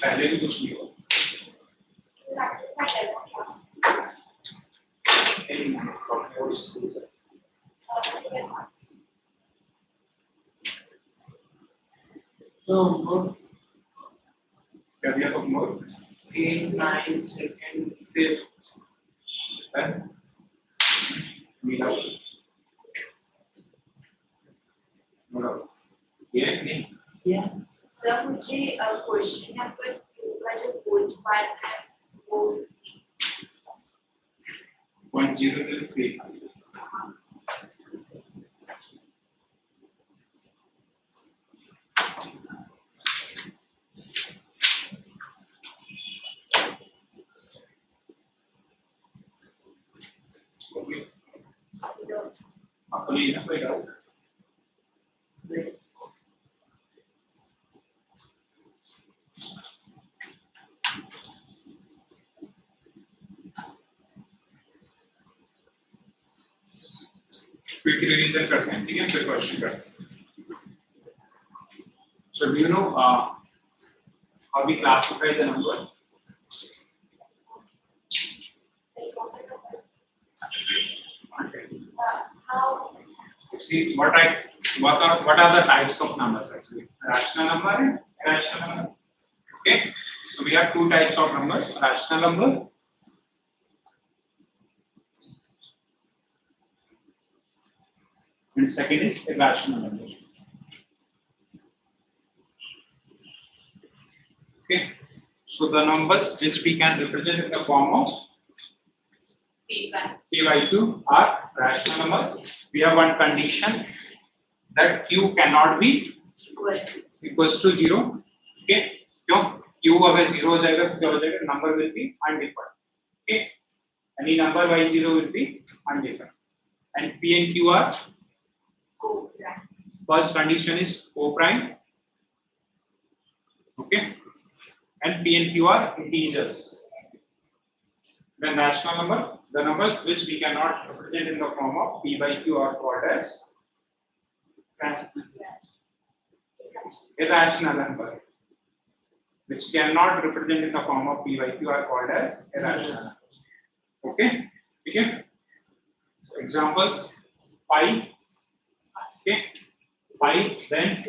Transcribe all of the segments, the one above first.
पहले भी कुछ नहीं हुआ क्या दिया तो मोर 8 9 सेकंड 5 मिला ये नहीं Yeah. सर मुझे क्वेश्चन यहाँ पर का जो फोर्थ पार्ट है वो 0.003 आपको नहीं है कोई डाउट क्विक रिवीजन करते हैं ठीक है फिर क्वेश्चन करते हैं so do you know how we classify the number see what are the types of numbers actually rational number and irrational number okay so we have two types of numbers rational number and second is irrational number okay so the numbers which we can represent in the form of p by q are rational numbers we have one condition that q cannot be equals to 0 okay क्यों q अगर 0 हो जाएगा तो क्या हो जाएगा number will be undefined okay any number by 0 will be undefined and p and q are first condition is co-prime okay and p and q are integers then rational number the numbers which we cannot represent in the form of p by q are called as irrational number which cannot represent in the form of p by q are called as irrational okay okay so example pi okay pi then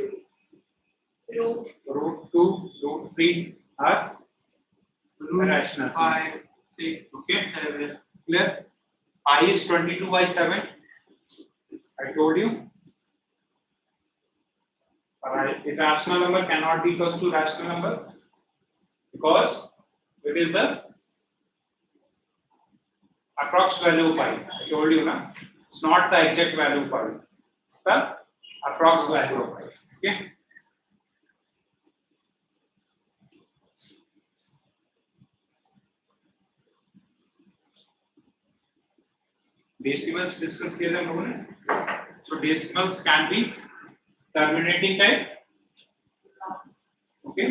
root 2 root 3 are irrational pi okay clear pi is 22 by 7 I told you a rational number cannot be equals to rational number because it is the approx value of pi I told you na it's not the exact value of pi it's the approx value of pi okay decimals discuss किए थे हम लोगों ने so decimals can be terminating type okay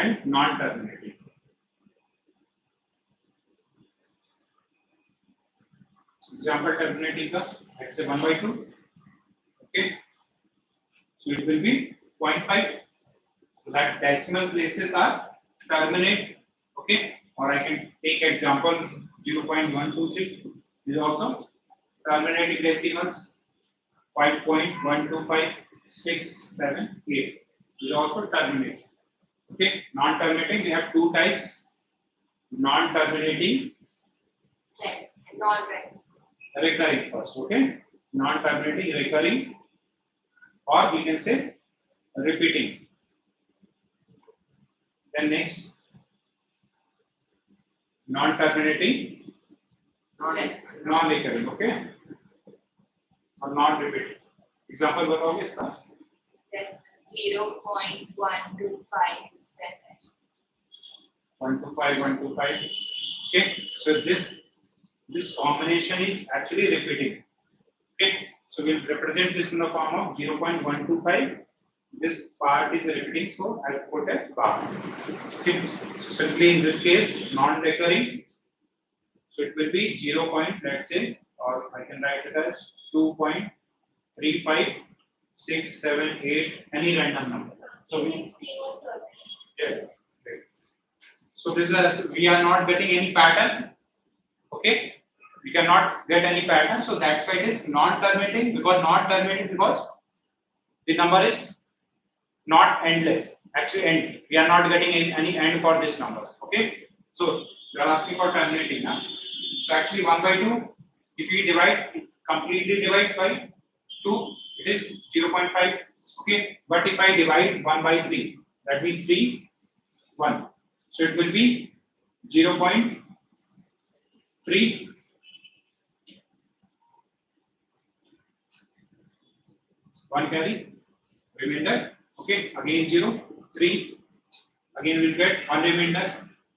and non terminating example terminating का let's say 1 by 2 okay so it will be 0.5 so that decimal places are terminate okay or I can take example 0.123 is also terminating decimals 5.125678 is also terminating Okay, non-terminating, we have two types: non-terminating, Right. Non-right. recurring first. Okay, non-terminating, recurring, or we can say repeating. Then next, non-terminating, Right. non-recurring. Okay, or non-repeating. Example बताओगे इसका? That's 0.125. 125, 125. Okay, so this combination is actually repeating. Okay, so we'll represent this in the form of 0.125. This part is repeating, so I'll put a bar. Okay, so simply in this case, non-recurring, so it will be 0. Let's say, or I can write it as 2.35678, any random number. So we yeah, right. So this is we are not getting any pattern. Okay, we cannot get any pattern, so that's why it is non-terminating, because the number is not endless. Actually, end. We are not getting any end for this numbers. Okay, so you are asking for terminating now. So actually 1/2, if we divide, it completely divides by 2, it is 0.5. Okay, but if I divide 1/3, that means 3, 1. So it will be 0.3. 1 carry, remainder. Okay, again 0, 3. Again we'll get 1 remainder.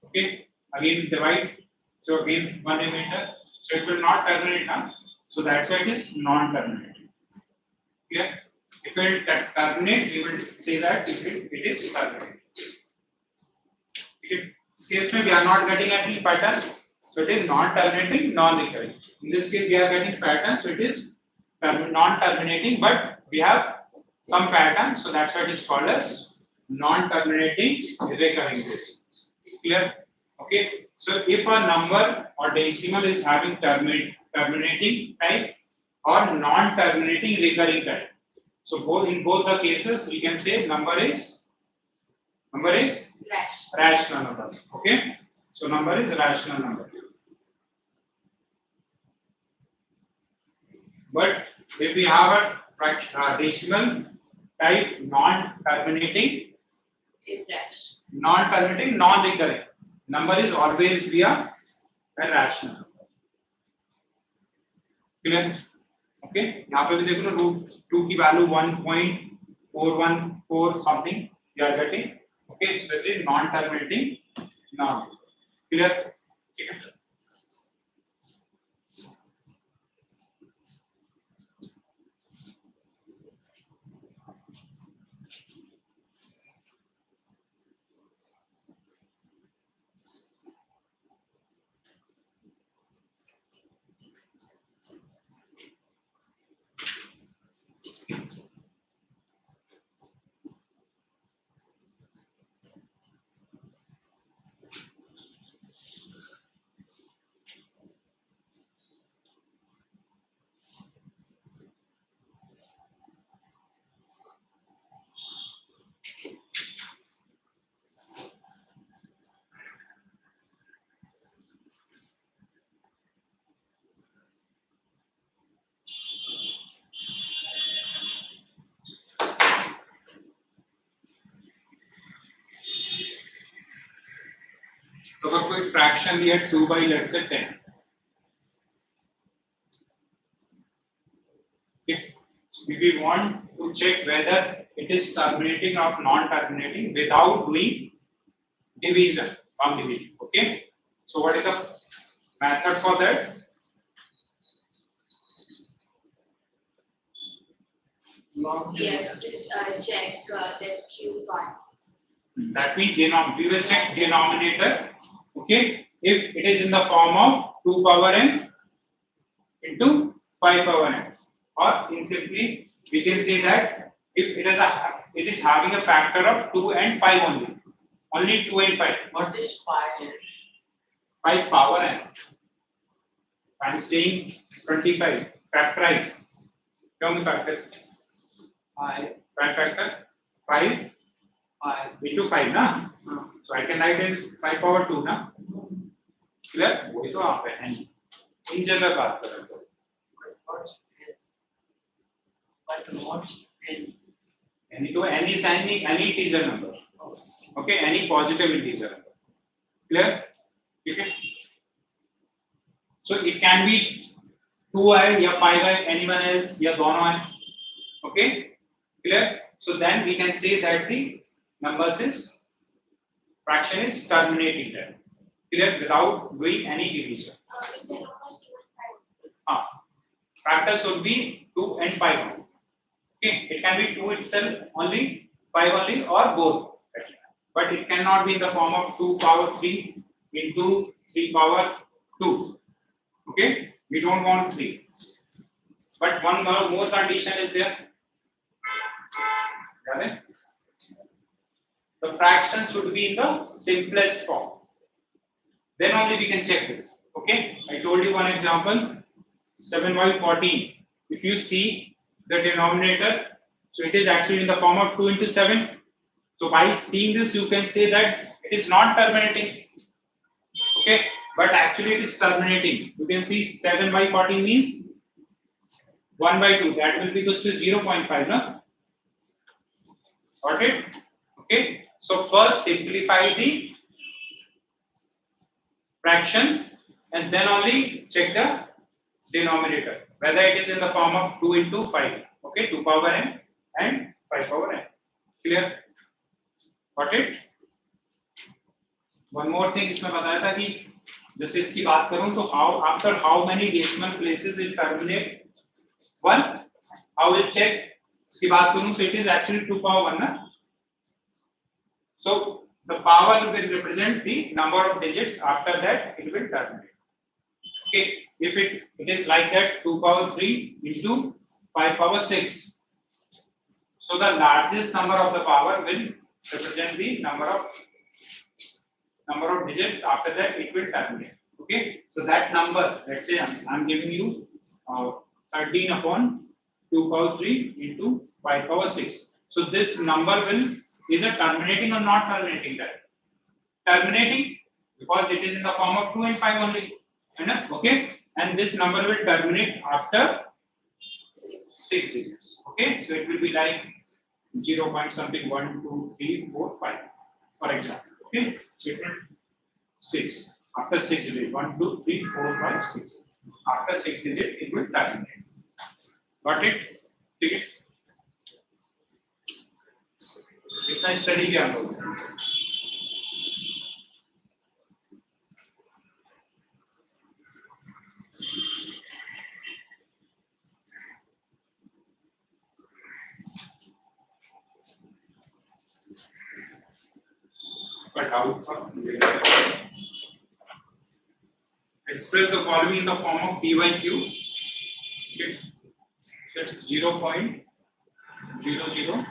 Okay, again divide. So again 1 remainder. So it will not terminate now. So that's why it is non-terminating. Clear? If it terminates, we will say that it is terminating. In this case, we are not getting any pattern, so it is non-terminating, non-recurring. In this case, we are getting pattern, so it is non-terminating, but we have some pattern, so that's why it is called as non-terminating recurring basis. Clear? Okay. So if a number or decimal is having terminating type or non-terminating recurring type, so both in both the cases, we can say number is rational number. Okay, so number is rational number. But if we have a decimal type non-terminating, non-recurring, number is always be a rational number. Clear? Okay, यहाँ पे भी देखो ना √2 की value 1.414 something you are getting. Okay, so it is non-terminating, non. Clear? ठीक है sir. तो अगर कोई फ्रैक्शन दिया 2 by let's say 10, if we want to check whether it is terminating or non-terminating without doing division, okay, so what is the method for that? Check the Q1. That means we will check denominator. Okay, if it is in the form of 2 power n into 5 power n, or in simply we can say that if it is having a factor of 2 and 5 only 2 and 5. What is 5? 5 power n. I am saying 25 factorize. How many factors? 5 factor 5 into 5 ना, so I can write in 5 power 2 ना, clear? वही तो आप है इन जगह बात कर रहे हो, any तो any is any integer number, okay, any positive integer number, clear? Okay, so it can be 2i या 5i, anyone else या दोनों है, okay, clear? So then we can say that the numbers is fraction is terminating there, clear, without doing any division. Factors would be 2 and 5. Okay, it can be 2 itself only, 5 only, or both. But it cannot be in the form of 2 power 3 into 3 power 2. Okay, we don't want 3. But one more condition is there. Got it? The fraction should be in the simplest form. Then only we can check this. Okay, I told you one example. 7 by 14. If you see the denominator, so it is actually in the form of 2 into 7. So by seeing this, you can say that it is not terminating. Okay, but actually it is terminating. You can see 7 by 14 means 1 by 2. That will be equals to 0.5. No? Got it? Okay. So first simplify the fractions and then only check the denominator, whether it is in the form of 2 into 5. Okay, 2 power n and 5 power n. Clear? Got it? One more thing इसमें बताया था कि जैसे इसकी बात करूं तो after how many decimal places it terminate 1, how will check इसकी बात करूं, so it is actually 2 power 1 ना, so the power will represent the number of digits, after that it will terminate. Okay, if it is like that, 2 power 3 into 5 power 6, so the largest number of the power will represent the number of digits, after that it will terminate. Okay, so that number, let's say I'm giving you 13 upon 2 power 3 into 5 power 6, so this number is a terminating or not terminating? That terminating, because it is in the form of 2 and 5 only. Okay, and this number will terminate after 6 digits. Okay, so it will be like 0 point something 1 2 3 4 5, for example. Okay, so it will 6 after 6 digits, 1 2 3 4 5 6, after 6 digits it will terminate. Got it? Okay, इतना study किया हम लोग. Cut out of express the following in the form of p by q. Okay, so it's 0.00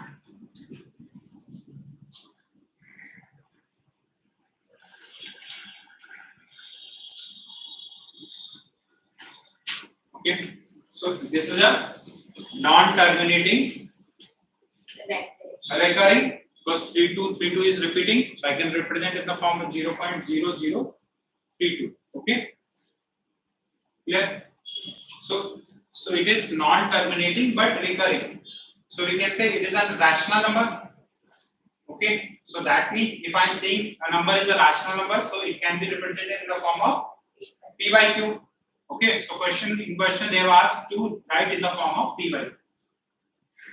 okay, so this is a non-terminating recurring, because 3232 is repeating, so I can represent in the form of 0.0032. Okay, clear? So it is non-terminating but recurring, so we can say it is a rational number. Okay, so that means if I am saying a number is a rational number, so it can be represented in the form of p by q. Okay, so in question they have asked to write in the form of p by q.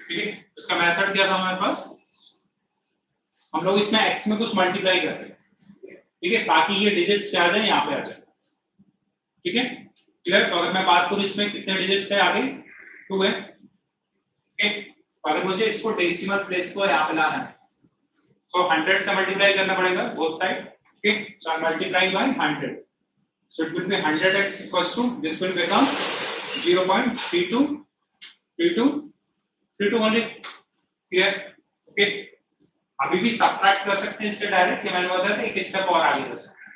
ठीक है, इसका method क्या था हमारे पास, हम लोग इसमें x में कुछ मल्टीप्लाई करते हैं, ठीक है, ताकि ये डिजिट्स क्या आ जाए यहाँ पे आ जाए. ठीक है, क्लियर? तो अगर मैं बात करूं इसमें कितने डिजिट्स है, आगे 2 है. ठीक, अगर मुझे इसको डेसिमल प्लेस को यहाँ पे लाना है, सो 100 से मल्टीप्लाई करना पड़ेगा बोथ साइड. ठीक, so multiply by 100, so it will be 100x equals to, this will become 0.3232 only. Clear? Okay, अभी भी सब्ट्रैक्ट कर सकते हैं इससे डायरेक्ट, कि मैंने बताया था एक स्टेप और आगे कर सकते हैं.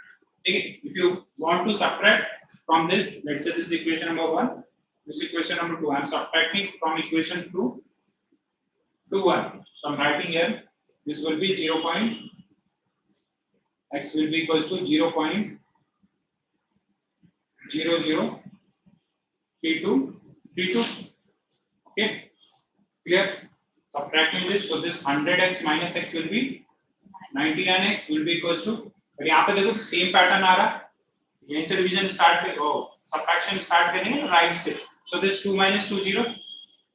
ठीक है, if you want to subtract from this, let's say this equation number 1, this equation number 2, I am subtracting from equation 2 to 1, so I am writing here This will be 0. X will be equals to 0.003232. Okay, clear? Subtracting this, so this 100x minus x will be 99x will be equals to, और यहाँ पे देखो same pattern आ रहा है, यहीं से division start कर, subtraction start करेंगे राइट से. So this 2 minus 2 0,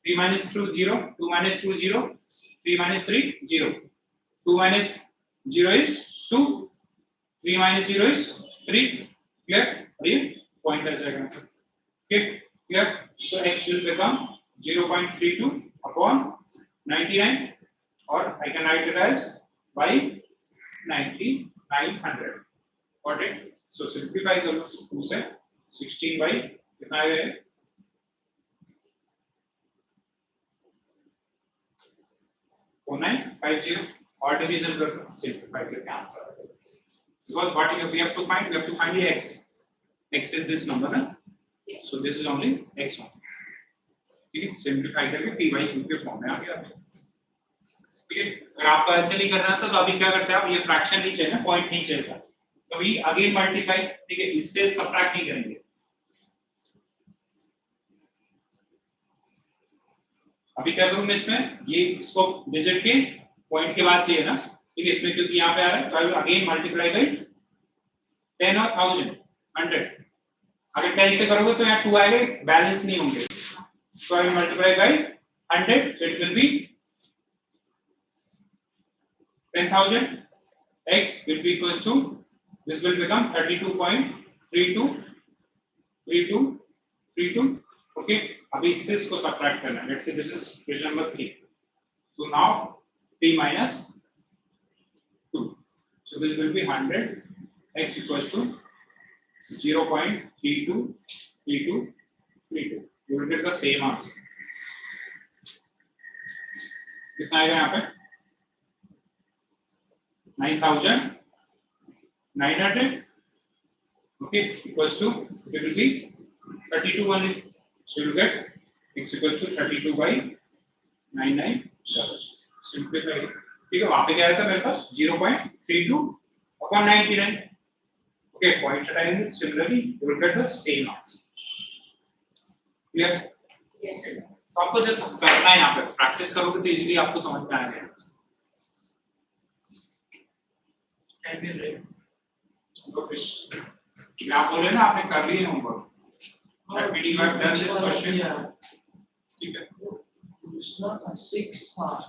3 minus 2 0, 2 minus 2 0, 3 minus 3 0, 2 minus 0 is 2, 3 minus 0 is 3. Clear? और ये पॉइंट आ जाएगा. Okay, clear? So x will become 0.32 upon 99, or I can write it as by 9900. Got it? So simplify करो 2 से 16 by कितना आएगा? 4950. और division कर लो, simplify करके आंसर आ जाएगा. Because what we have to find the x. X is this number, ना? So this is only x one. ठीक है, सिंप्लीफाई करके p by q के फॉर्म में आ गया. ठीक है, अगर आपको ऐसे नहीं करना था तो अभी क्या करते हैं आप, ये फ्रैक्शन नीचे है ना, पॉइंट नीचे था, कभी अगेन मल्टीप्लाई. ठीक है, इससे सब्ट्रैक्ट नहीं करेंगे. अभी क्या करूं मैं इसमें, ये इसको डिजिट के पॉइंट के बाद चाहिए ना. ठीक है, इसमें क्योंकि यहाँ पे आ रहा है तो I will again multiply by 10 और 1000 100. अगर 10 से करोगे तो यहाँ 2 आएगा, बैलेंस नहीं होंगे. So I will multiply by 100, so it will be 10,000. X will be equals to, this will become 32.323232. Okay, अभी इसको subtract करना है. Let's say this is question number 3. So now 3 minus 2. So this will be 100. X equals to 0.323232. You will get the same answer. कितना आएगा यहाँ पे? 9,900. Okay, equals to, it will be 32 only. So you will get x equals to 32 by 997. Simplify. ठीक है, वहाँ पे क्या आया था मेरे पास 0.32 upon 99. Okay, point time. Similarly, you will get the same answer. Clear? Yes. तो आपको जस्ट करना है, यहाँ पे प्रैक्टिस करोगे तो इजीली आपको समझ में आएगा. आप बोले ना आपने कर लिए homework. Happy you have done this question. ठीक है. It's not a 6 part.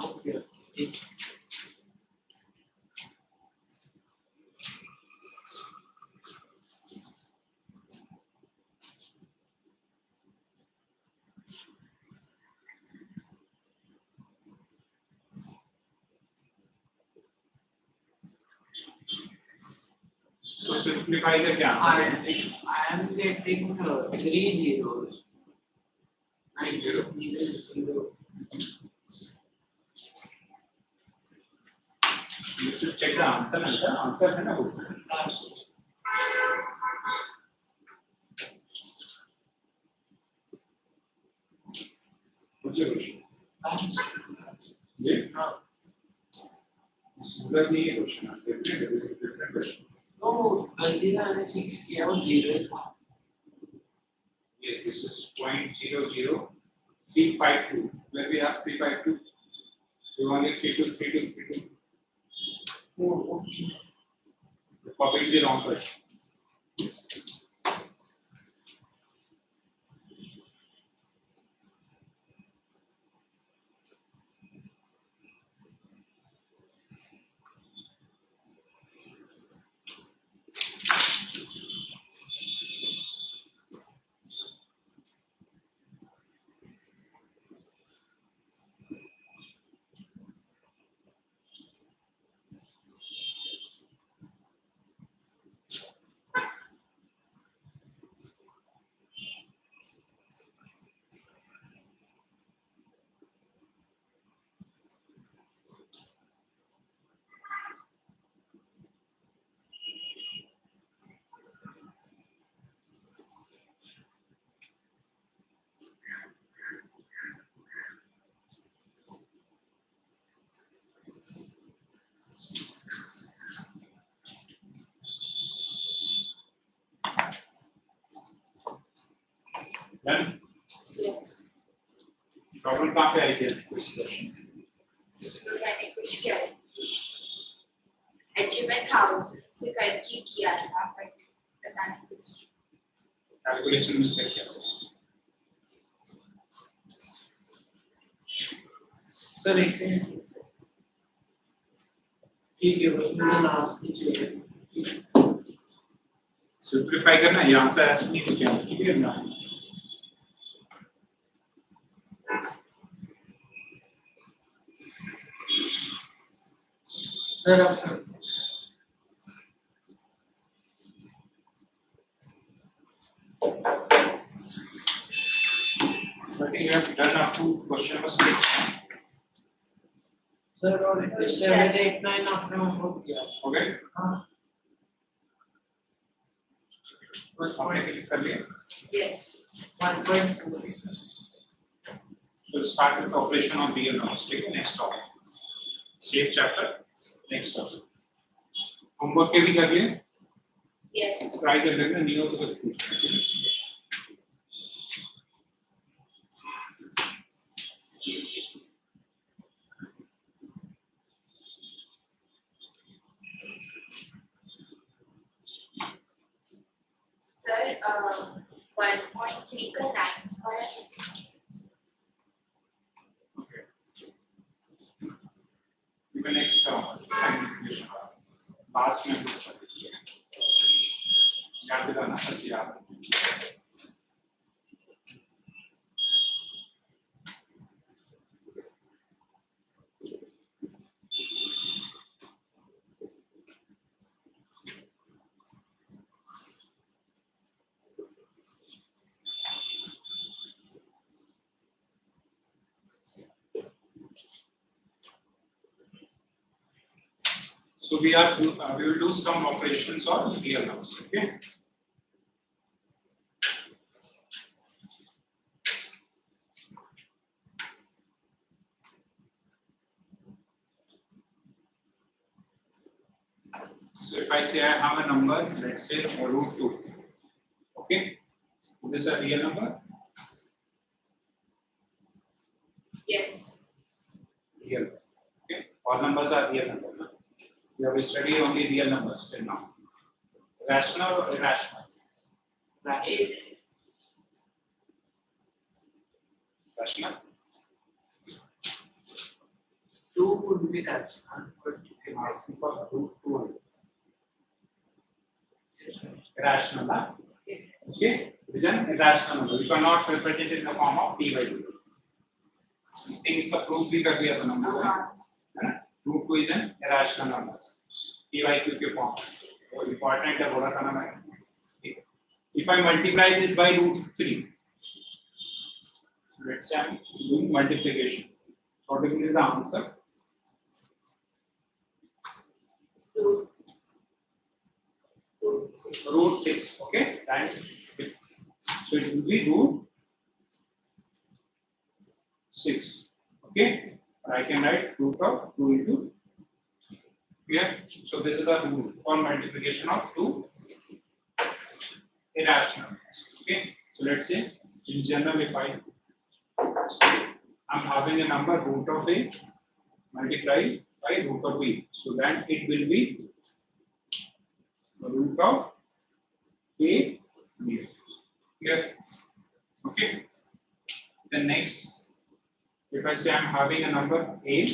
Okay. So simplify the क्या? I am getting 3 zeros. 9 0. Zero. You should check the answer. Answer है ना वो. कुछ जी. सिंपल नहीं है क्वेश्चन. Different question. No, गलती से मैंने 6 किया वो 0 था. Yeah, this is 0.00352. Where we have 352. We only 323232. Oh, okay. You copied the wrong question. Problem कहाँ पे आई थी इस क्वेश्चन? मैंने कुछ किया एक्चुअली मैं 1000 से करके किया था बट पता नहीं कुछ कैलकुलेशन मिस्टेक किया था। सर एक सेकंड ठीक है बस मैंने लास्ट में चाहिए सिंपलीफाई करना, ये आंसर ऐसे नहीं लिखा है, ठीक है ना? सर अब I think we have done up to question number 6. Sir और 789 आपने होमवर्क किया Okay? हाँ आपने क्लिक कर लिया? Yes 1.4 So start with the operation of real numbers. ठीक है? Next topic. Save chapter. Next topic. Homework के भी कर लिए? यस ट्राई कर लेना, नहीं हो तो पूछ लेना। सर 1.3 का 9 वाला नेक्स्ट कैलकुलेशन लास्ट में कुछ याद दिलाना ऐसे याद So we will do some operations on real numbers. Okay. So if I say I have a number, let's say √2. Okay. This is a real number. yes Real. Okay. All numbers are real numbers. We have studied only real numbers till now. Rational or irrational? Rational. 2 would be rational but I'm asking for √2. Irrational, huh? Okay. It is an irrational number. You cannot represent it in the form of p by 2. Things the proof we got here the number. √2 is an irrational number. P by 2 के form. So important है बोला था ना मैं. If I multiply this by √3, let's say I'm doing multiplication. So what will be the answer? √6. Okay. Right. So it will be √6. Okay. I can write root of 2 into. Yeah. So this is the rule for multiplication of two irrational numbers. Okay. So let's say in general, if I say I'm having a number root of a multiplied by root of b, so then it will be root of a b. Here. Okay. Then next, if I say I'm having a number a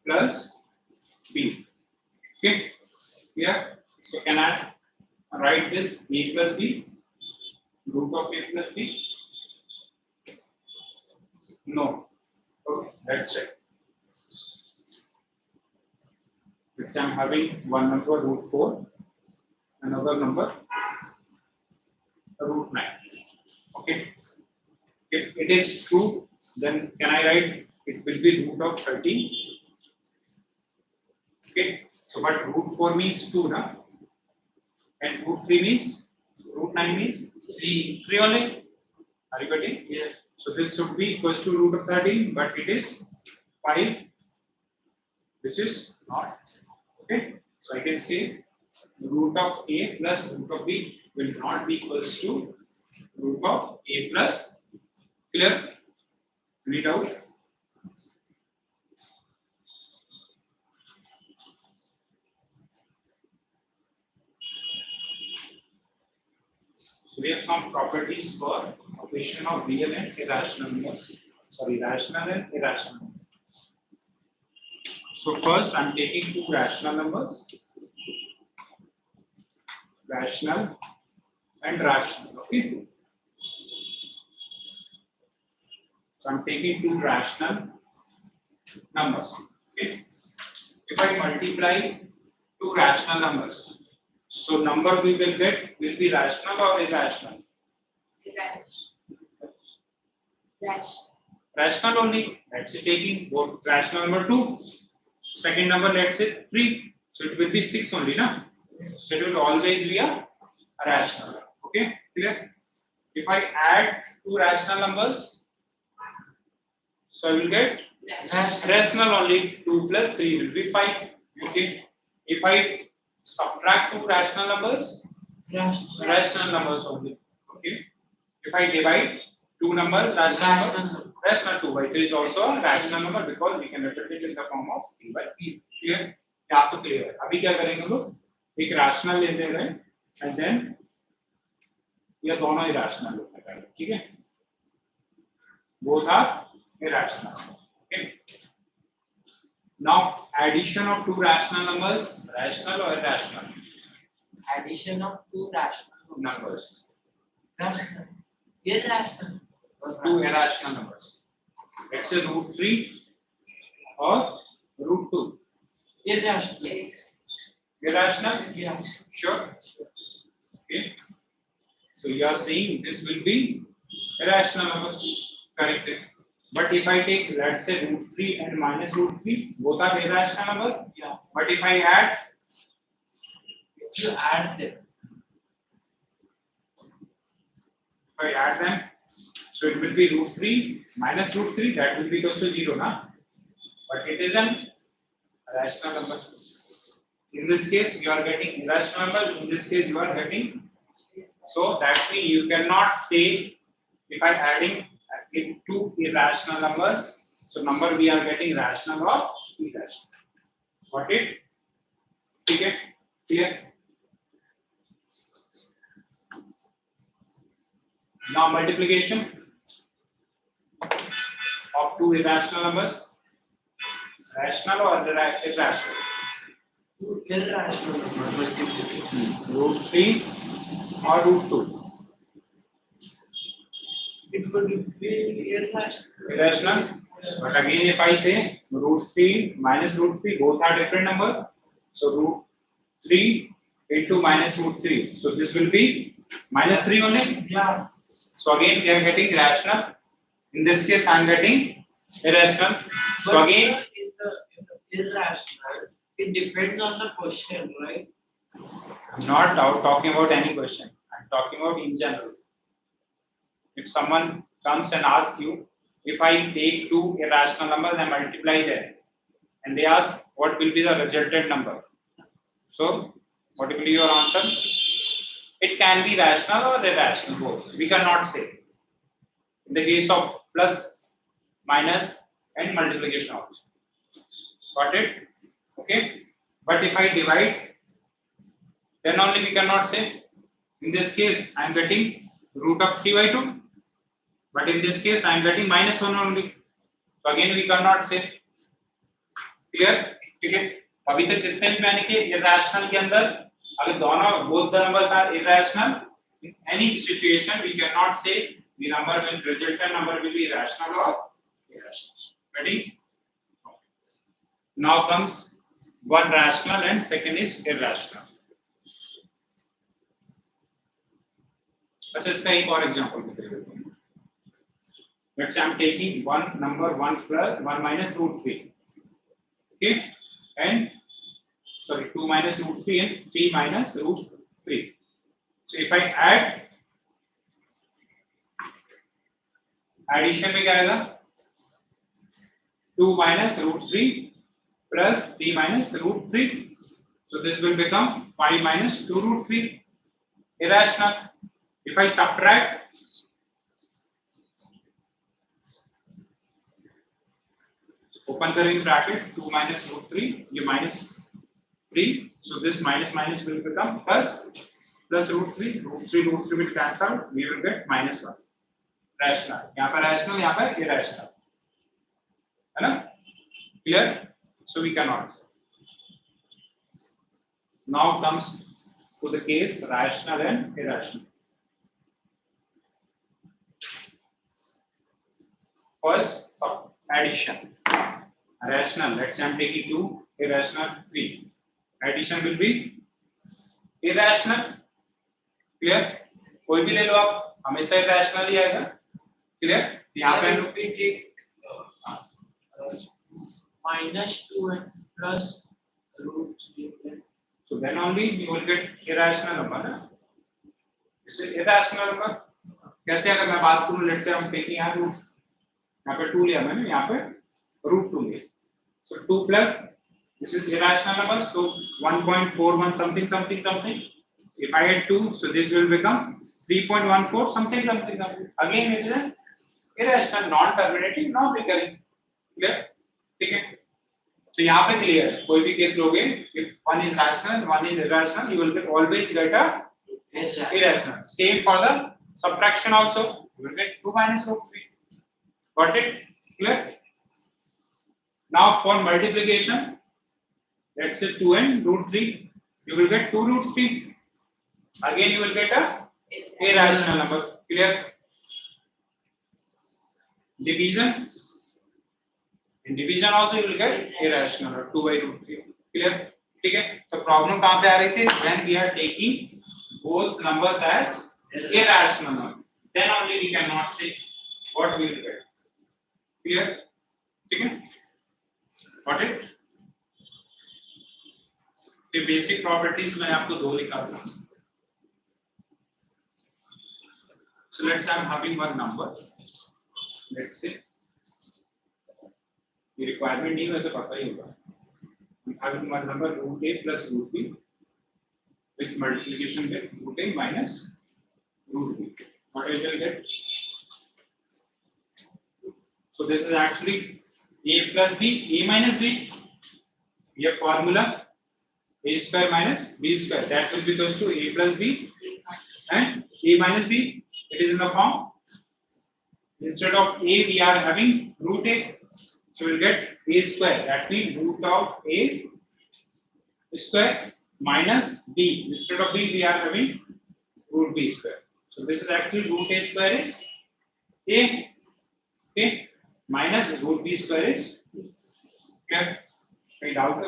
plus b. Okay. Here. So can I write this a plus b? Root of a plus b? No. Okay. Let's check. Let's say I'm having one number √4, another number √9. Okay. If it is true, then can I write it will be root of 13? Okay. So but √4 means 2, na? And √3 means √9 means 3. 3 only. Are you getting? yes So this should be equals to root of 13, but it is 5, which is not. Okay. So I can say root of a plus root of b will not be equals to root of a plus. Clear? Any doubt? So we have some properties for equation of real and irrational numbers. Sorry, rational and irrational. So first I'm taking two rational numbers, rational and rational. Okay. So I'm taking two rational numbers. Okay. If I multiply two rational numbers, so number we will get will be rational or irrational? Rational only. Let's say taking both rational number 2, second number let's say 3, so it will be 6 only, na? So it will always be a rational. Okay, clear? If I add two rational numbers, so I will get rational only. 2 plus 3 will be 5. Okay. If I subtract two rational numbers, rational numbers only. Okay. If I divide two numbers, rational 2 by 3 is also a rational number because we can represent it in the form of p by p. Clear? या तो clear है. अभी क्या करेंगे लोग? एक rational लेते हैं and then ये दोनों irrational लेते हैं. ठीक है? Both are irrational. Okay. Now addition of two rational numbers, rational or irrational? Addition of two rational Numbers. Rational. Irrational. Two irrational numbers. Let's say root 3 or root 2. Irrational. Irrational? Yeah. Sure. Okay. So you are saying this will be irrational number. Correct. But if I take, let's say, root 3 and minus root 3, both are irrational numbers. Yeah. But if I add, If you add them, so it will be root 3 minus root 3, that will be equals to 0, na? But it is an irrational number. In this case, you are getting irrational number. In this case, you are getting. So that means you cannot say if I adding two irrational numbers, so number we are getting rational or irrational. Got it? Okay? Clear? Now multiplication of two irrational numbers, rational or irrational? two irrational numbers multiplication. Root 3 or root 2? It would be irrational. Irrational. But again, if I say root 3 minus root 3, both are different number. So root 3 into minus root 3. So this will be minus 3 only. Yeah. So again, we are getting rational. In this case, I am getting irrational. So But again, in the irrational, it depends on the question, right? I'm not talking about any question. I'm talking about in general. If someone comes and asks you, if I take two irrational numbers and multiply them, and they ask what will be the resultant number. So, what will be your answer? It can be rational or irrational, both. We cannot say. In the case of plus, minus, and multiplication also. Got it? Okay. But if I divide, then only we cannot say. In this case, I am getting root of 3 by 2. But in this case, I am getting minus 1 only. So again, we cannot say. Clear? Okay. अभी तक जितने भी मैंने के irrational के अंदर अगर दोनों both the numbers are irrational, in any situation we cannot say the number will resultant number will be rational or irrational. Ready? Now comes one rational and second is irrational. अच्छा इसका एक और example देते हैं. Let's say I'm taking one number 1 plus 1 minus root 3. Okay, and sorry 2 minus root 3 and 3 minus root 3. So if I add, addition में क्या आएगा? 2 minus root 3 plus 3 minus root 3. So this will become 5 minus 2 root 3. Irrational. If I subtract, open the bracket, 2 minus root 3, ये minus 3, so this minus minus will become plus root 3 will cancel out, we will get minus 1. Rational, यहाँ पर rational, यहाँ पर irrational, है ना? Clear? So we cannot say. Now comes to the case rational and irrational. First, addition. Rational, let's say I'm taking 2, irrational 3. Addition will be irrational. Clear? कोई भी ले लो आप, हमेशा irrational ही आएगा. Clear? यहाँ पे -2 and plus root 3. So then only you will get irrational number. ना? इससे irrational number कैसे अगर मैं बात करूँ, let's say हम taking यहाँ root, यहाँ पे 2 लिया मैंने, यहाँ पे root 2 लिया. So 2 plus this is irrational number, so 1.41 something something something. If I add 2, so this will become 3.14 something something something. Again it is an irrational, non-terminating, non-recurring. Clear? ठीक है? So यहाँ पे clear है. कोई भी case लोगे, if one is rational, one is irrational, you will get always get a irrational. Same for the subtraction also. You will get 2 minus root 3. Got it? Clear? Now for multiplication, let's say 2 and root 3, you will get 2 root 3. Again you will get a irrational number. Clear? Division. In division also you will get irrational or 2 by root 3. Clear? Okay. The problem कहाँ पे आ रही थी? When we are taking both numbers as irrational number, then only we cannot say what we will get. Clear? Okay. Got it? The basic properties मैं आपको दो लिखा दूँ. So let's say I'm having one number. Let's say the requirement नहीं वैसे पता ही होगा. I'm having one number root a plus root b with multiplication with root a minus root b. What will you get? So this is actually a plus b, a minus b. We have formula a square minus b square. That will be equals to a plus b and a minus b. It is in the form. Instead of a, we are having root a. So we'll get a square. That means root of a square minus b. Instead of b, we are having root b square. So this is actually root a square is a, okay, minus root b square is okay. Any doubt?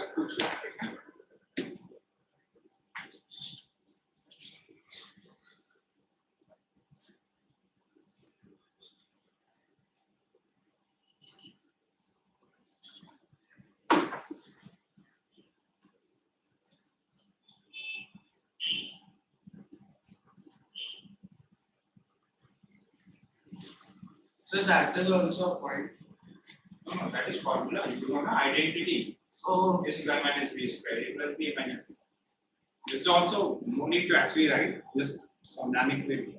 So that is also a point. No, that is formula. You want identity. Oh. A square minus b square, a plus b minus b. This is also no need to actually write, just some dynamic way.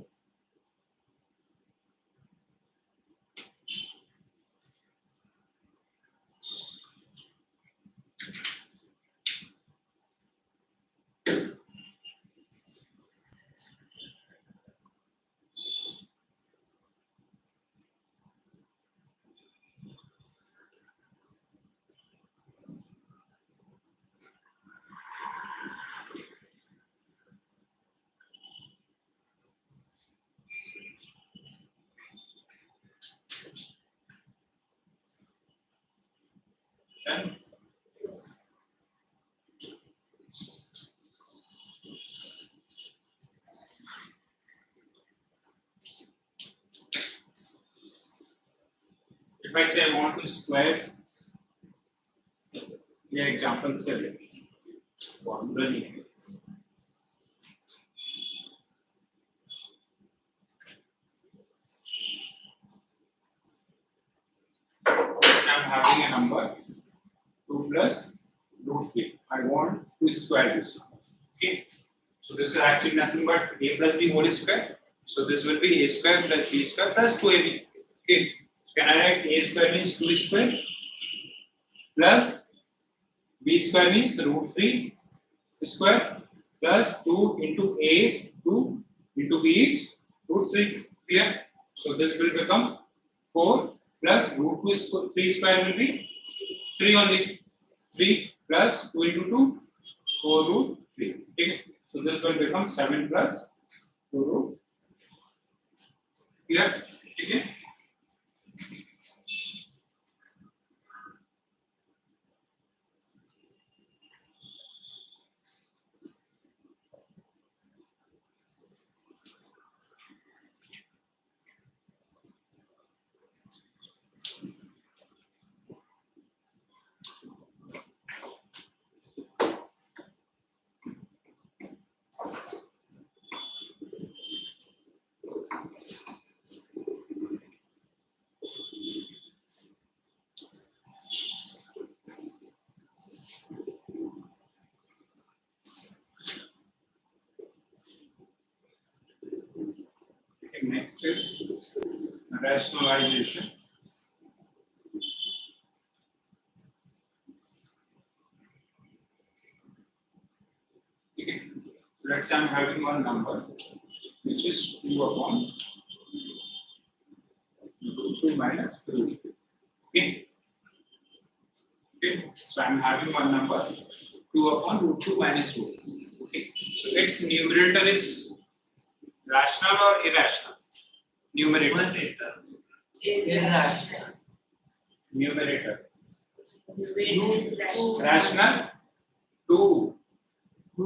Then if I say I want to square, yeah, example से formula नहीं है. I'm having a number 2 plus root 3. I want to square this. Okay. So this is actually nothing but a plus b whole square. So this will be a square plus b square plus 2ab. Okay. So can I write a square means 2 square? plus b square means root 3 square plus 2 into a is 2 into b is root 3. Clear? So this will become 4 plus root 3 square will be 3 only. 3 plus 2 into 2, 4 root 3. Okay. So this will become 7 plus 4 root. Clear? Okay. Next is rationalization. Okay. Let's say I'm having one number which is 2 upon root 2 minus root 2. Okay. Okay. So I'm having one number 2 upon root 2 minus root 2. Okay. So its numerator is rational or irrational? Numerator. Irrational. Numerator. Numerator is rational. Rational. 2.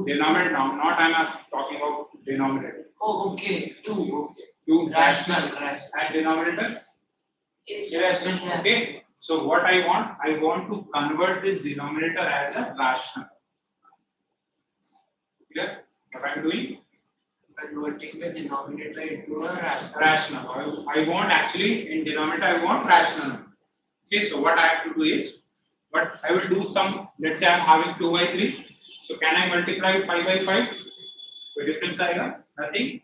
Denominator now, not I'm talking about denominator. Oh, okay. 2. Okay. 2 Rational. and denominator irrational. Yeah. Okay. So what I want to convert this denominator as a rational. Clear? What I'm doing? Converting the denominator into a rational. Rational. I want actually in denominator I want rational number. Okay. So what I have to do is, but I will do some. Let's say I'm having 2 by 3. So can I multiply 5 by 5? The difference आएगा? Nothing.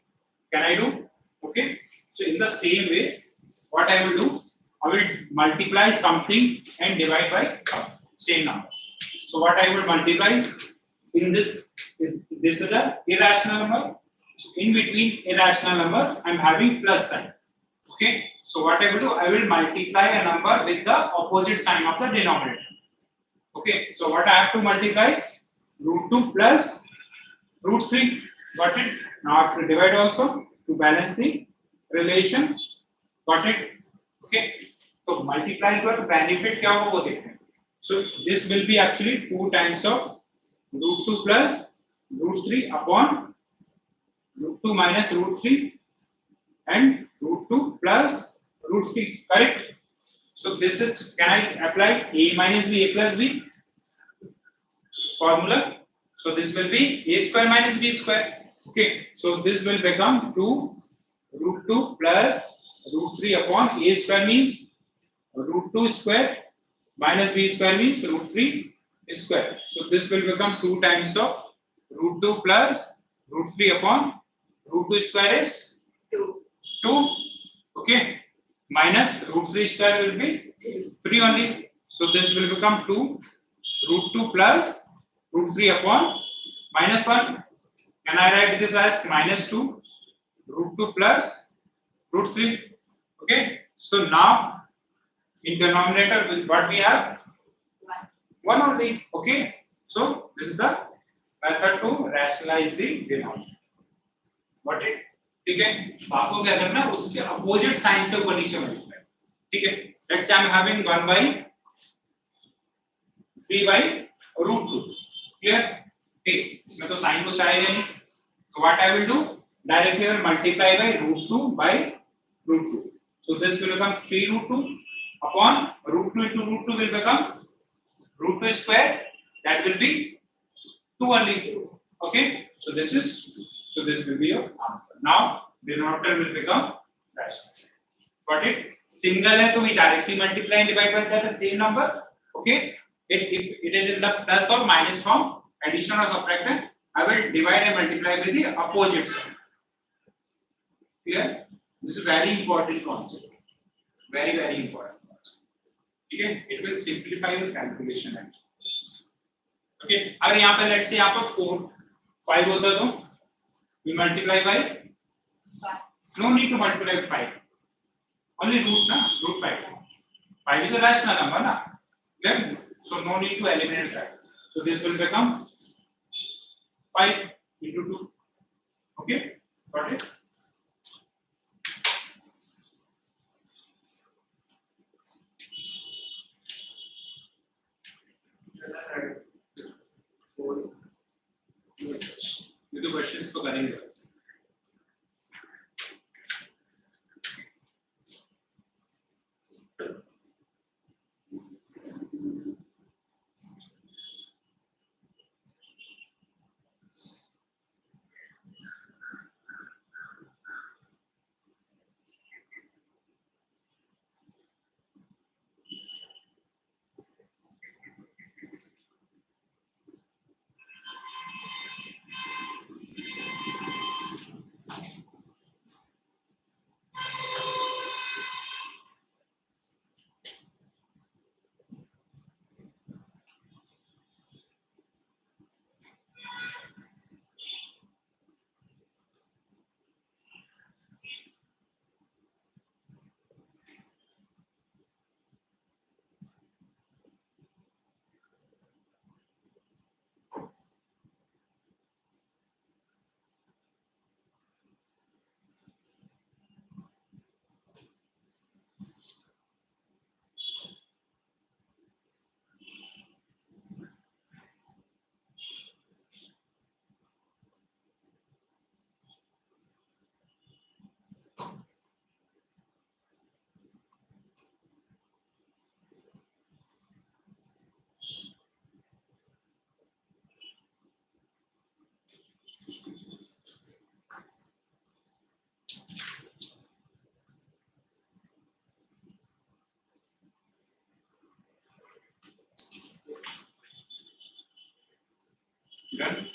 Can I do? Okay. So in the same way, what I will do, I will multiply something and divide by same number. So what I will multiply in this is a irrational number. So in between irrational numbers, I'm having plus sign. Okay. So what I will do, I will multiply a number with the opposite sign of the denominator. Okay. So what I have to multiply? Root 2 plus root 3. Got it? Now I have to divide also to balance the relation. Got it? Okay. So multiply पर benefit क्या होगा वो देखते हैं. So this will be actually 2 times of root 2 plus root 3 upon root 2 minus root 3 and root 2 plus root 3. Correct? So this is, can I apply a minus b, a plus b formula? So this will be a square minus b square. Okay. So this will become 2 root 2 plus root 3 upon a square means root 2 square minus b square means root 3 square. So this will become 2 times of root 2 plus root 3 upon root 2 square is 2. Okay. Minus root 3 square will be 3 only. So this will become 2 root 2 plus root 3 upon minus 1. Can I write this as minus 2 root 2 plus root 3? Okay. So now in denominator what we have? 1 only. Okay. So this is the method to rationalize the denominator. What it? ठीक है. आपको क्या करना है? उसके opposite sign से ऊपर नीचे मल्टीप्लाई. ठीक है. Let's say I'm having 1 by 3 by root 2. Clear? Okay. इसमें तो sign कुछ आएगा नहीं. So what I will do? Directly I will multiply by root 2 by root 2. So this will become 3 root 2 upon root 2 into root 2 will become root 2 square. That will be 2 only. Okay. So this will be your answer. Now denominator will become rational. Got it? Single है तो we directly multiply and divide by that same number. Okay. If it is in the plus or minus form, addition or subtraction, I will divide and multiply with the opposite sign. Clear? This is very important concept. Very important concept. ठीक है, it will simplify your calculation actually. Okay, अगर यहाँ पे let's say यहाँ पर 4 5 होता तो you multiply by, no need to multiply by 5, only root na, root 5. 5 is a rational number na, clear? So no need to eliminate that. So this will become 5 into 2. Okay, got it? ये तो questions तो करेंगे. Done?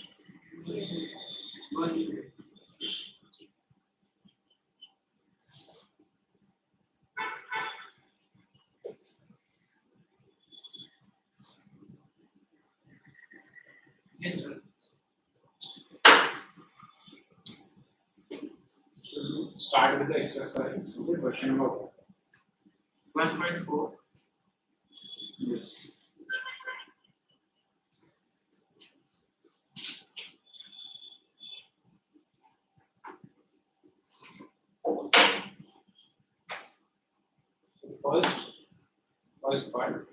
Yes, sir. So start with the exercise. Okay, question number 1.4. yes. First part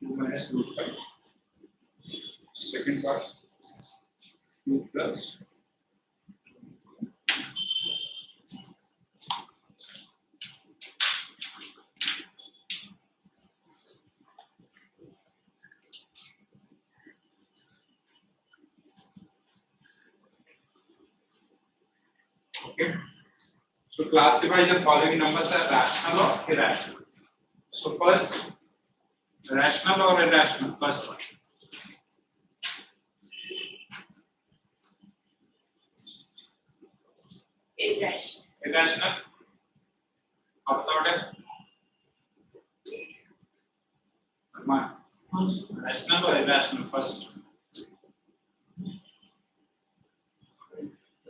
2 minus root 5. Second part 2 plus okay. So classify the following numbers as rational or irrational. So first, rational or irrational? First one. Irrational. Irrational. Up order. Rational or irrational? First.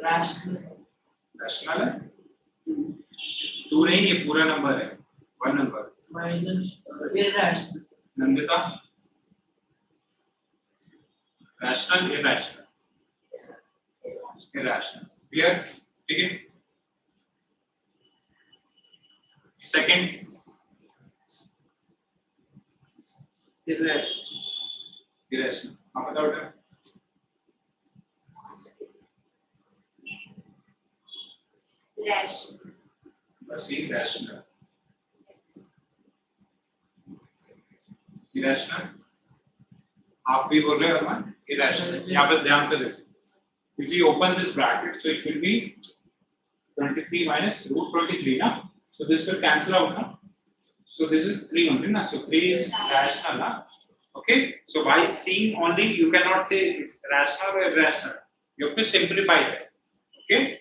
Rational. Rational है? 2 नहीं, ये पूरा number है. 1 number. Minus irrational. Nandita. Rational, irrational. Irrational. Clear? ठीक है. Second. Irrational. Irrational. आप बताओ बेटा. Rational. बस ये rational. Irrational. आप भी बोल रहे हो अरमान? Irrational. यहाँ पर ध्यान से देखो. If we open this bracket, so it will be 23 minus root 23 na. So this will cancel out na. So this is 3 only na. So 3 is rational na. Okay. So by seeing only you cannot say it's rational or irrational. You have to simplify it. Okay.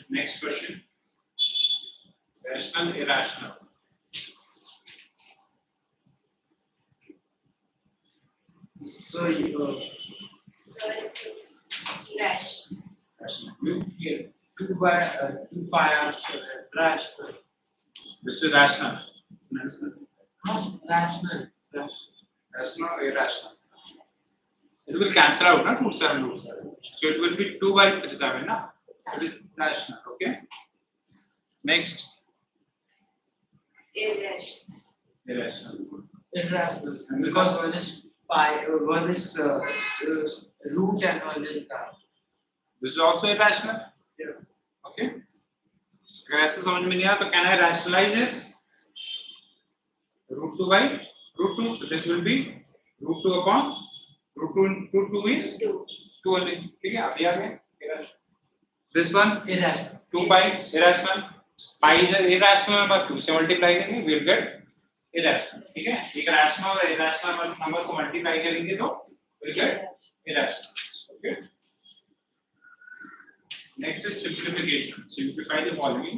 Next question. Rational, irrational. So you So it is irrational. Rational. here 2 pi r square rational. This is rational. How rational? Rational or irrational? It will cancel out, na? Root 7, root 7. So it will be 2 by 3 7, na? It is rational, okay? Next. Irrational. Irrational. Irrational. Because one is pi, one is root and one is This is also irrational. yeah. Okay? अगर ऐसे समझ में नहीं आया तो can I rationalize this? Root 2 by root 2. So this will be root 2 upon root 2 is 2. 2 only. ठीक है? अभी आ गया. This one Irrational. 2 by irrational. Pi is irrational number. 2 से multiply करेंगे we will get irrational. ठीक है? एक rational और irrational number को multiply करेंगे तो we will get irrational. Okay? Next is simplification. Simplify the following.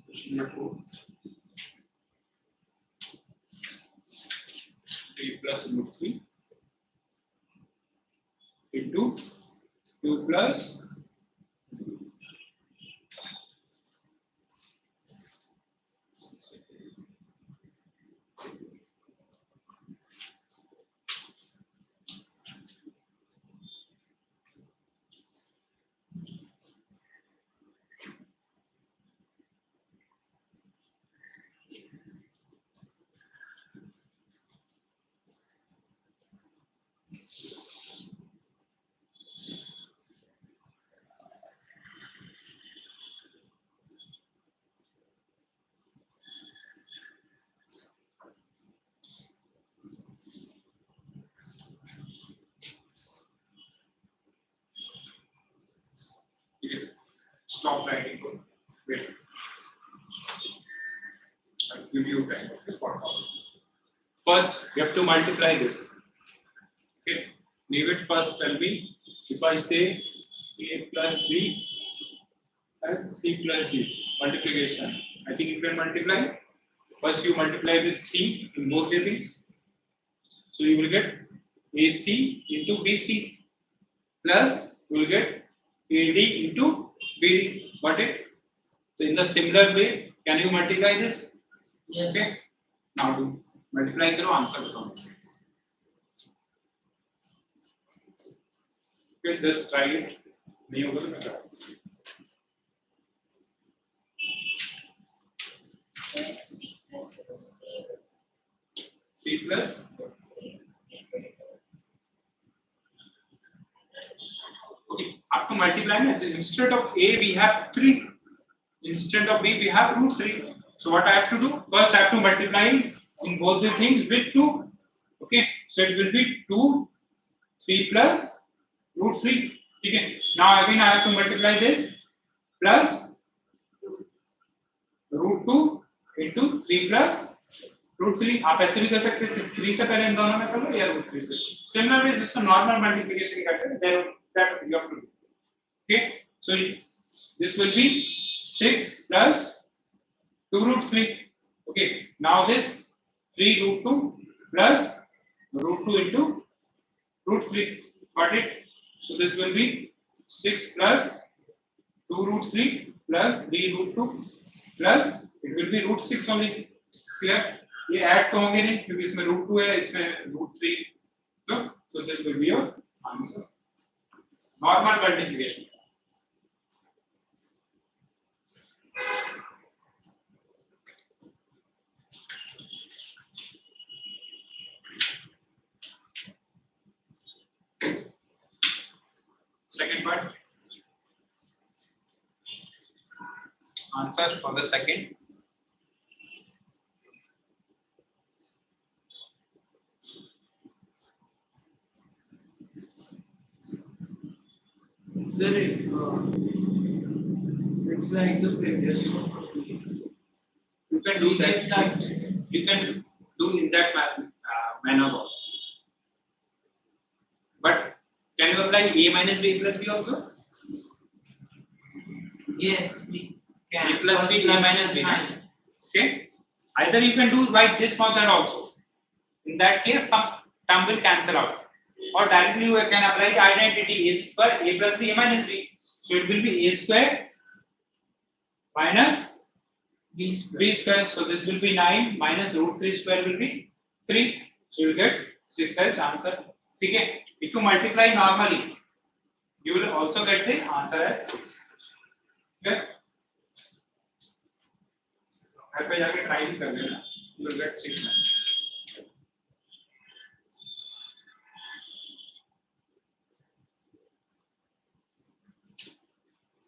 Question number 2. 3 plus root 3 into 2 plus stop writing. Wait. I'll give you time. Okay, for now. First, you have to multiply this. Okay. Leave it first. Tell me if I say A plus B and C plus D multiplication. I think you can multiply. First, you multiply with C in both the things. So you will get AC into BC plus you will get AD into BD. Got it? So in the similar way, can you multiply this? Yes. Okay. Now do multiply करो answer बताओ. Okay, just try it. नहीं होगा तो बताओ. C plus. Okay, after multiplying, instead of A we have 3. Instead of B we have root 3. So what I have to do? First I have to multiply in both the things with 2. Okay, so it will be 2, 3 plus root 3. Okay, now again I have to multiply this plus root 2 into 3 plus root 3. आप ऐसे भी कर सकते हैं 3 से पहले इन दोनों में कर लो या root 3 से. Similar way जिसको normal multiplication करते हैं then that you have to do. Okay, so this will be 6 plus 2 root 3. Okay, now this 3 root 2 plus root 2 into root 3. Got it? So this will be 6 plus 2 root 3 plus 3 root 2 plus it will be root 6 only. Clear? ये add तो होंगे नहीं क्योंकि इसमें root 2 है इसमें root 3. So this will be your answer. Normal multiplication. Second part. Answer for the second. There is It's like the previous one. You can do that. You can do in that manner also. But can you apply a minus b plus b also? Yes, we can. A plus b, a minus b. Nine. Okay. Either you can do by this method also. In that case, some term will cancel out. Or directly you can apply the identity a square a plus b a minus b. So it will be a square minus B square. b square. So this will be 9 minus root 3 square will be 3. So you will get 6 as answer. Okay. If you multiply normally, you will also get the answer as 6. Okay. घर पे जाके try भी कर लेना. You will get 6.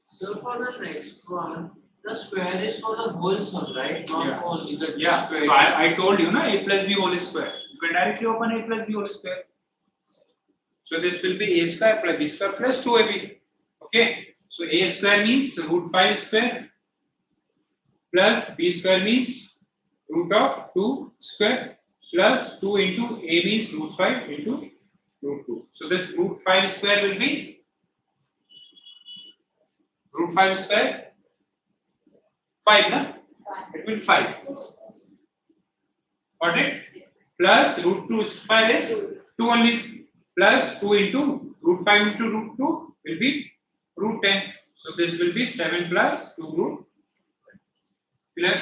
So for the next one, the square is for the whole sum, right? Not Yeah. for only the Yeah. square. So I told you, na, a plus b whole square. You can directly open a plus b whole square. So this will be a square plus b square plus 2ab. Okay. So a square means root 5 square plus b square means root of 2 square plus 2 into a means root 5 into root 2. So this root 5 square will be root 5 square 5, na? It will be 5. Got it? Plus root 2 square is 2 only. Plus 2 into root 5 into root 2 will be root 10. So this will be 7 plus 2 root. Clear?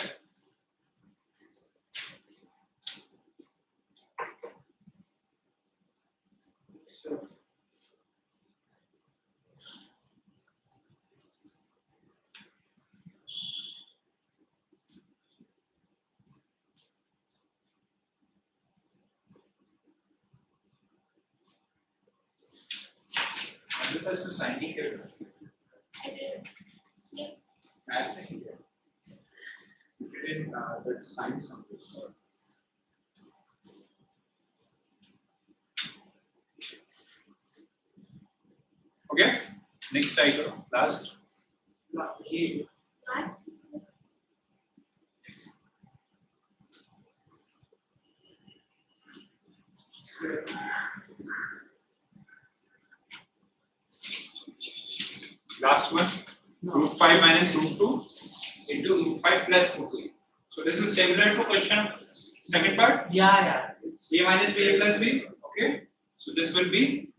That's the signing here. I did. Yeah. That's it. You didn't that sign something. Okay. Next item. Last. He- What? Last one. Root 5 minus root 2 into root 5 plus root 2. So this is similar to question second part. Yeah. A minus b a plus b. Okay. So this will be,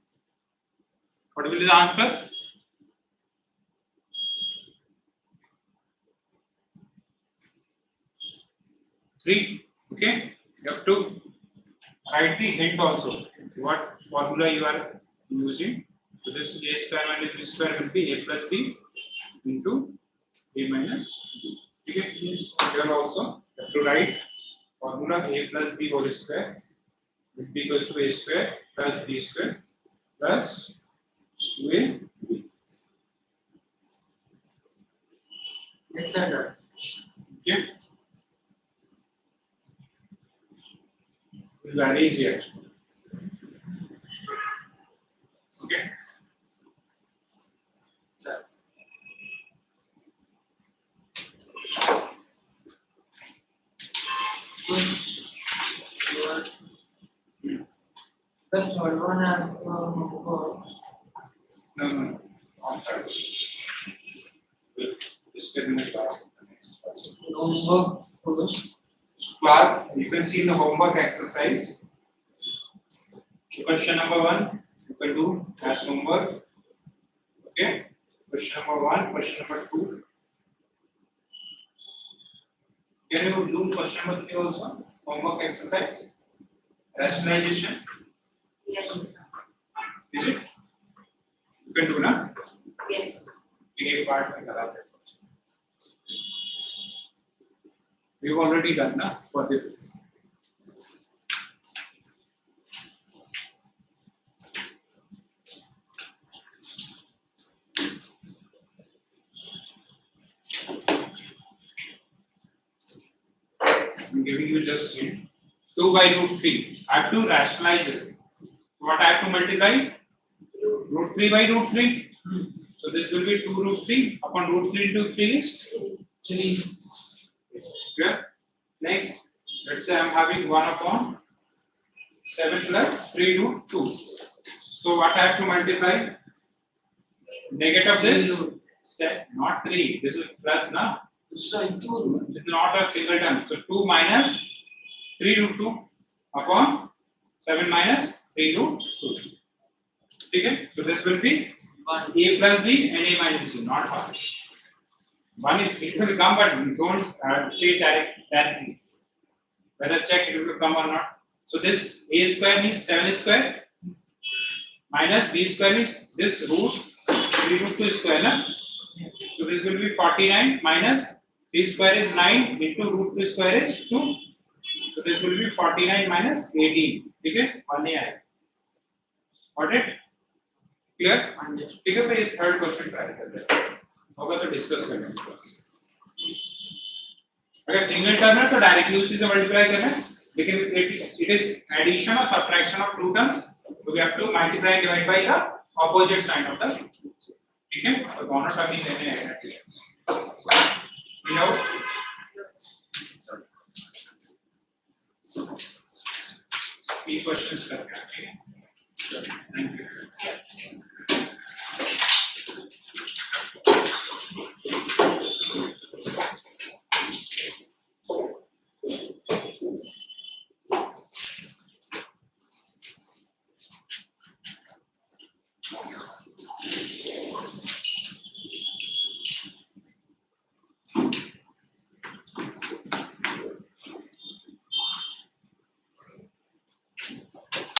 what will be the answer? Three. Okay. You have to write the hint also. What formula you are using. So this a square minus b square will be a plus b into a minus b. Okay. Here also you have to write formula a plus b whole square will be equal to a square plus b square plus 2ab. Yes, sir. Okay. Very easy actually. Okay. The third one I have No. On third. This can be class. homework first. Clark, you can see in the homework exercise. Question number 1, you can do as homework. Okay. Question number 1, question number 2. Can you do question number 3 also? Homework exercise. Rationalization. Yes. Is it? You can do na? Yes. एक part में करा थे. We've already done na for this. I'm giving you just 2 by root 3. I have to rationalize this. What I have to multiply? Root 3 by root 3. So this will be 2 root 3 upon root 3 into 3 is 3. Clear? Next, let's say I'm having 1 upon 7 plus 3 root 2. So what I have to multiply? Negative this? Not 3. This is plus now. So 2. It's not a single term. So 2 minus 3 root 2 upon 7 minus 3 root 2. Okay? So this will be 1. a plus b and a minus b, not half. 1 it will come, but we don't say directly. Whether check it will come or not. So this a square means 7 square minus b square means this root 3 root 2 square. Na? So this will be 49 minus 3 square is 9 into root 2 square is 2. So this will be 49 minus 18. Okay? 1 a. Got it? Clear? ठीक है, ये third question try करते हैं. होगा तो discuss करेंगे. अगर single term है तो directly उसी से multiply करना है. लेकिन it is addition or subtraction of two terms, so we have to multiply and divide by the opposite sign of the. ठीक है? तो दोनों term ही लेने हैं. You know? ये questions करते हैं. Thank you.